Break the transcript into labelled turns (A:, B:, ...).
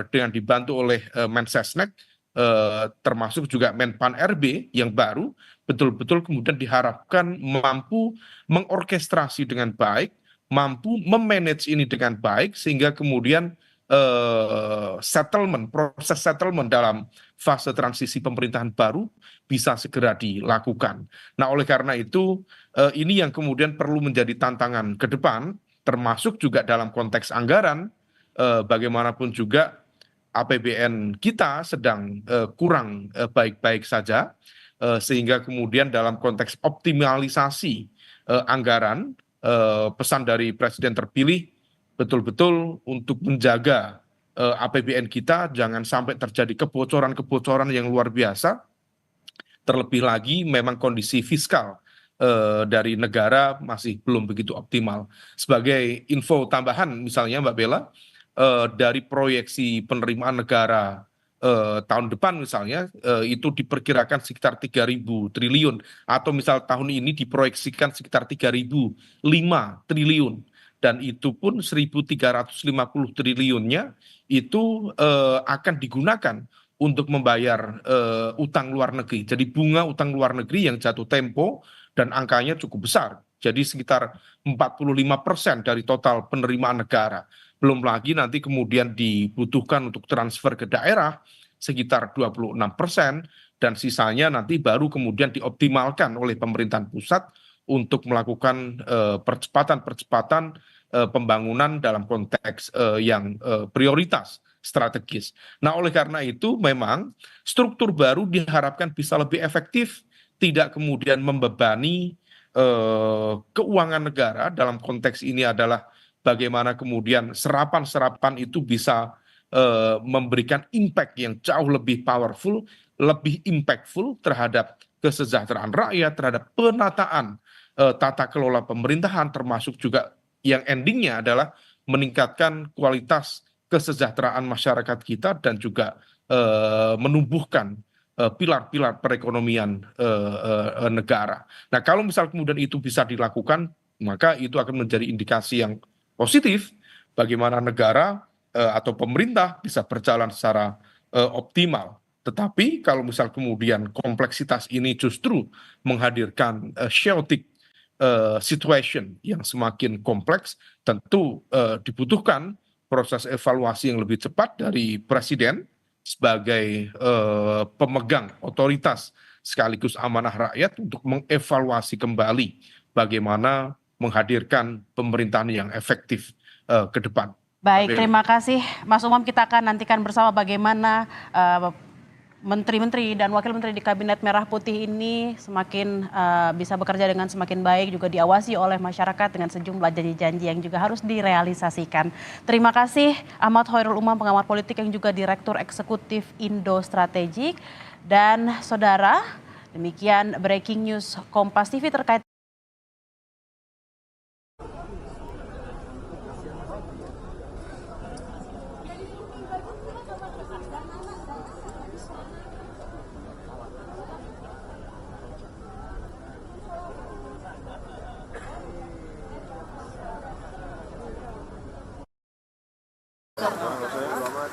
A: dengan dibantu oleh Mensesnek, termasuk juga Menpan RB yang baru, betul-betul kemudian diharapkan mampu mengorkestrasi dengan baik, mampu memanage ini dengan baik, sehingga kemudian proses settlement dalam fase transisi pemerintahan baru bisa segera dilakukan. Nah, oleh karena itu, ini yang kemudian perlu menjadi tantangan ke depan, termasuk juga dalam konteks anggaran. Bagaimanapun juga APBN kita sedang kurang baik-baik saja, sehingga kemudian dalam konteks optimalisasi anggaran, pesan dari Presiden terpilih betul-betul untuk menjaga APBN kita jangan sampai terjadi kebocoran-kebocoran yang luar biasa. Terlebih lagi memang kondisi fiskal dari negara masih belum begitu optimal. Sebagai info tambahan misalnya Mbak Bella, dari proyeksi penerimaan negara tahun depan misalnya itu diperkirakan sekitar 3.000 triliun, atau misal tahun ini diproyeksikan sekitar 3.005 triliun, dan itu pun 1.350 triliunnya itu akan digunakan untuk membayar utang luar negeri. Jadi bunga utang luar negeri yang jatuh tempo dan angkanya cukup besar. Jadi sekitar 45% dari total penerimaan negara. Belum lagi nanti kemudian dibutuhkan untuk transfer ke daerah sekitar 26%, dan sisanya nanti baru kemudian dioptimalkan oleh pemerintahan pusat untuk melakukan percepatan-percepatan pembangunan dalam konteks yang prioritas strategis. Nah, oleh karena itu memang struktur baru diharapkan bisa lebih efektif, tidak kemudian membebani keuangan negara. Dalam konteks ini adalah bagaimana kemudian serapan-serapan itu bisa memberikan impact yang jauh lebih powerful, lebih impactful terhadap kesejahteraan rakyat, terhadap penataan tata kelola pemerintahan, termasuk juga yang endingnya adalah meningkatkan kualitas kesejahteraan masyarakat kita dan juga menumbuhkan pilar-pilar perekonomian negara. Nah, kalau misal kemudian itu bisa dilakukan, maka itu akan menjadi indikasi yang positif bagaimana negara atau pemerintah bisa berjalan secara optimal. Tetapi kalau misal kemudian kompleksitas ini justru menghadirkan chaotic situation yang semakin kompleks, tentu dibutuhkan proses evaluasi yang lebih cepat dari Presiden sebagai pemegang otoritas sekaligus amanah rakyat untuk mengevaluasi kembali bagaimana menghadirkan pemerintahan yang efektif ke depan.
B: Baik, terima kasih Mas Umam. Kita akan nantikan bersama bagaimana menteri-menteri dan wakil menteri di Kabinet Merah Putih ini semakin bisa bekerja dengan semakin baik, juga diawasi oleh masyarakat dengan sejumlah janji-janji yang juga harus direalisasikan. Terima kasih Ahmad Khairul Umam, pengamat politik yang juga Direktur Eksekutif Indo Strategik. Dan saudara, demikian breaking news Kompas TV terkait